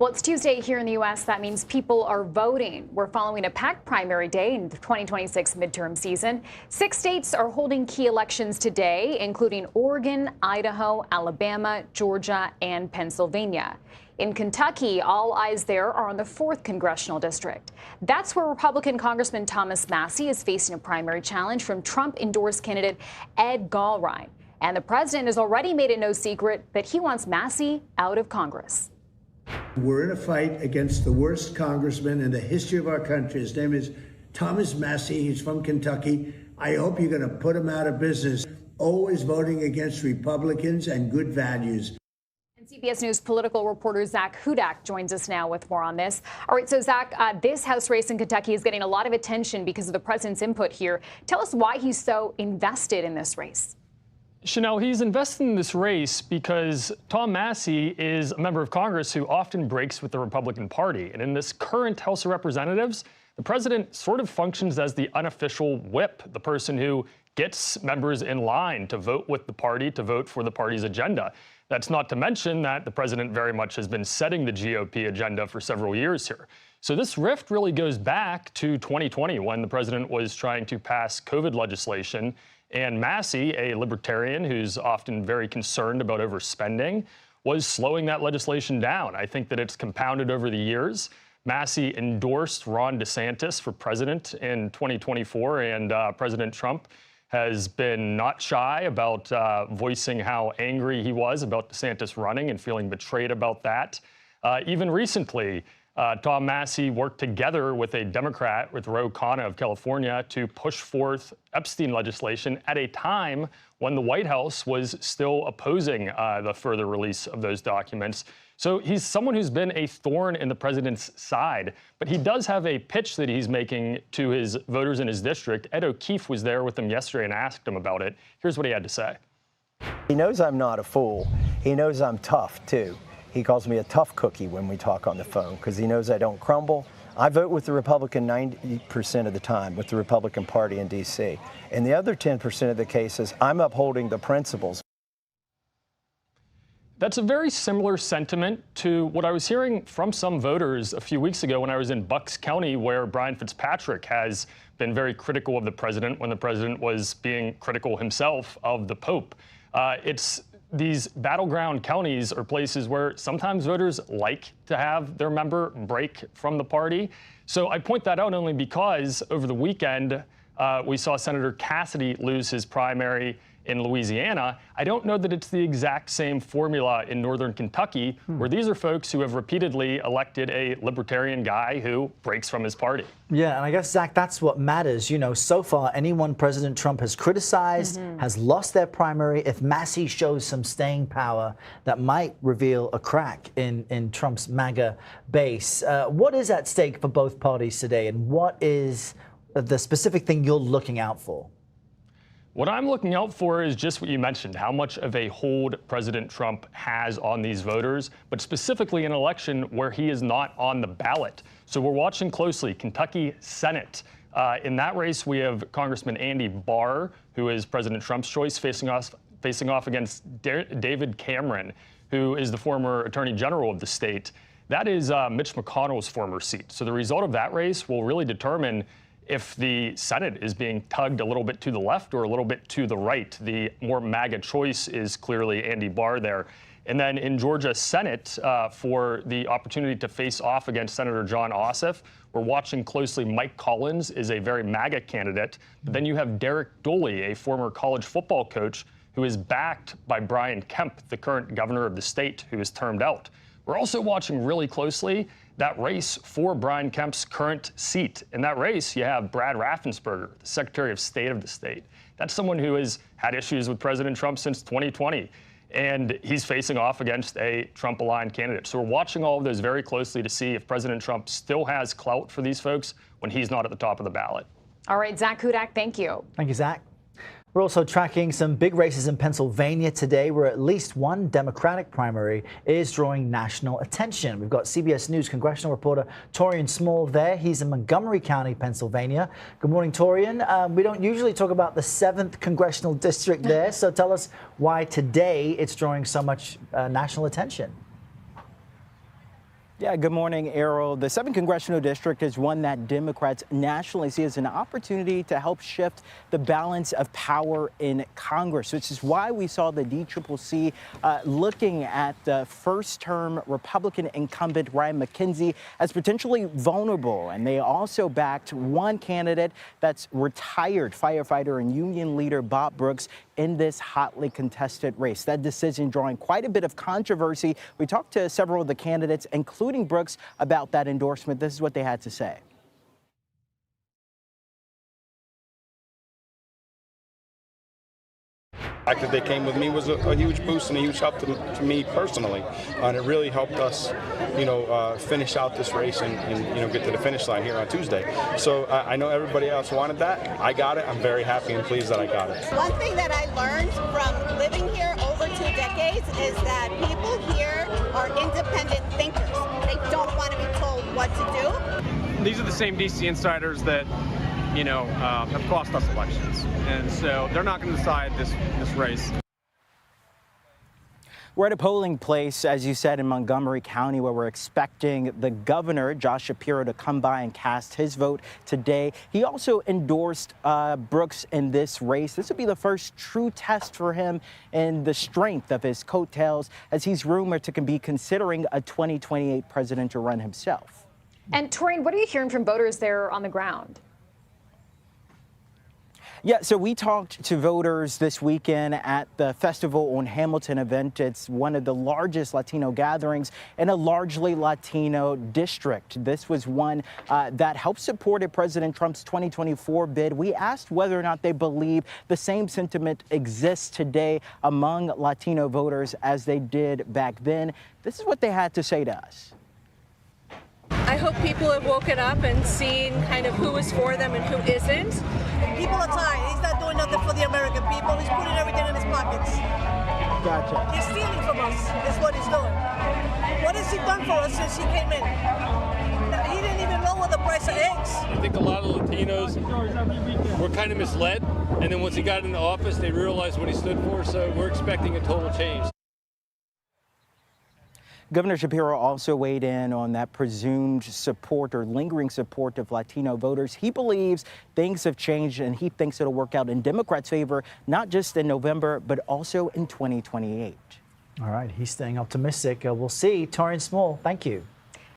Well, it's Tuesday here in the U.S. That means people are voting. We're following a packed primary day in the 2026 midterm season. 6 states are holding key elections today, including Oregon, Idaho, Alabama, Georgia, and Pennsylvania. In Kentucky, all eyes there are on the 4th congressional district. That's where Republican Congressman Thomas Massie is facing a primary challenge from Trump-endorsed candidate Ed Galbraith. And the president has already made it no secret that he wants Massie out of Congress. We're in a fight against the worst congressman in the history of our country. His name is Thomas Massie. He's from Kentucky. I hope you're going to put him out of business. Always voting against Republicans and good values. And CBS News political reporter Zach Hudak joins us now with more on this. All right, so Zach, this House race in Kentucky is getting a lot of attention because of the president's input here. Tell us why he's so invested in this race. Chanel, he's invested in this race because Tom Massie is a member of Congress who often breaks with the Republican Party. And in this current House of Representatives, the president sort of functions as the unofficial whip, the person who gets members in line to vote with the party, to vote for the party's agenda. That's not to mention that the president very much has been setting the GOP agenda for several years here. So this rift really goes back to 2020 when the president was trying to pass COVID legislation. And Massie, a libertarian who's often very concerned about overspending, was slowing that legislation down. I think that it's compounded over the years. Massie endorsed Ron DeSantis for president in 2024, and President Trump has been not shy about voicing how angry he was about DeSantis running and feeling betrayed about that. Even recently, Tom Massie worked together with a Democrat, with Ro Khanna of California, to push forth Epstein legislation at a time when the White House was still opposing the further release of those documents. So he's someone who's been a thorn in the president's side, but he does have a pitch that he's making to his voters in his district. Ed O'Keefe was there with him yesterday and asked him about it. Here's what he had to say. He knows I'm not a fool. He knows I'm tough, too. He calls me a tough cookie when we talk on the phone because he knows I don't crumble. I vote with the Republican 90% of the time, with the Republican Party in D.C. In the other 10% of the cases, I'm upholding the principles. That's a very similar sentiment to what I was hearing from some voters a few weeks ago when I was in Bucks County, where Brian Fitzpatrick has been very critical of the president when the president was being critical himself of the Pope. These battleground counties are places where sometimes voters like to have their member break from the party. So I point that out only because over the weekend, we saw Senator Cassidy lose his primary in Louisiana. I don't know that it's the exact same formula in northern Kentucky, where these are folks who have repeatedly elected a libertarian guy who breaks from his party. Yeah, and I guess, Zach, that's what matters. You know, so far, anyone President Trump has criticized has lost their primary. If Massie shows some staying power, that might reveal a crack in Trump's MAGA base. What is at stake for both parties today, and what is the specific thing you're looking out for? What I'm looking out for is just what you mentioned, how much of a hold President Trump has on these voters, but specifically in an election where he is not on the ballot. So we're watching closely Kentucky Senate. In that race, we have Congressman Andy Barr, who is President Trump's choice, facing off against David Cameron, who is the former Attorney General of the state. That is Mitch McConnell's former seat. So the result of that race will really determine if the Senate is being tugged a little bit to the left or a little bit to the right. The more MAGA choice is clearly Andy Barr there. And then in Georgia Senate, for the opportunity to face off against Senator John Ossoff, we're watching closely. Mike Collins is a very MAGA candidate. But then you have Derek Dooley, a former college football coach, who is backed by Brian Kemp, the current governor of the state, who is termed out. We're also watching really closely that race for Brian Kemp's current seat. In that race, you have Brad Raffensperger, the Secretary of State of the state. That's someone who has had issues with President Trump since 2020, and he's facing off against a Trump-aligned candidate. So we're watching all of those very closely to see if President Trump still has clout for these folks when he's not at the top of the ballot. All right, Zach Hudak, thank you. Thank you, Zach. We're also tracking some big races in Pennsylvania today, where at least one Democratic primary is drawing national attention. We've got CBS News congressional reporter Taurean Small there. He's in Montgomery County, Pennsylvania. Good morning, Taurean. We don't usually talk about the 7th congressional district there, so tell us why today it's drawing so much national attention. Yeah, good morning, Errol. The 7th Congressional District is one that Democrats nationally see as an opportunity to help shift the balance of power in Congress, which is why we saw the DCCC looking at the first-term Republican incumbent Ryan McKenzie as potentially vulnerable. And they also backed one candidate that's retired firefighter and union leader Bob Brooks in this hotly contested race. That decision drawing quite a bit of controversy. We talked to several of the candidates, including Brooks, about that endorsement. This is what they had to say. The fact that they came with me was a huge boost and a huge help to me personally, and it really helped us, finish out this race and get to the finish line here on Tuesday. So I know everybody else wanted that. I got it. I'm very happy and pleased that I got it. One thing that I learned from living here over 2 decades is that people here are independent thinkers. They don't want to be told what to do. These are the same DC insiders that have cost us elections. And so they're not going to decide this race. We're at a polling place, as you said, in Montgomery County, where we're expecting the governor, Josh Shapiro, to come by and cast his vote today. He also endorsed Brooks in this race. This would be the first true test for him in the strength of his coattails, as he's rumored to be considering a 2028 presidential run himself. And Taurean, what are you hearing from voters there on the ground? Yeah, so we talked to voters this weekend at the Festival on Hamilton event. It's one of the largest Latino gatherings in a largely Latino district. This was one that helped support President Trump's 2024 bid. We asked whether or not they believe the same sentiment exists today among Latino voters as they did back then. This is what they had to say to us. I hope people have woken up and seen kind of who is for them and who isn't. People are tired. He's not doing nothing for the American people. He's putting everything in his pockets. Gotcha. He's stealing from us, is what he's doing. What has he done for us since he came in? He didn't even lower the price of eggs. I think a lot of Latinos were kind of misled, and then once he got into office, they realized what he stood for, so we're expecting a total change. Governor Shapiro also weighed in on that presumed support or lingering support of Latino voters. He believes things have changed, and he thinks it'll work out in Democrats' favor, not just in November, but also in 2028. All right, he's staying optimistic. We'll see. Taurean Small, thank you.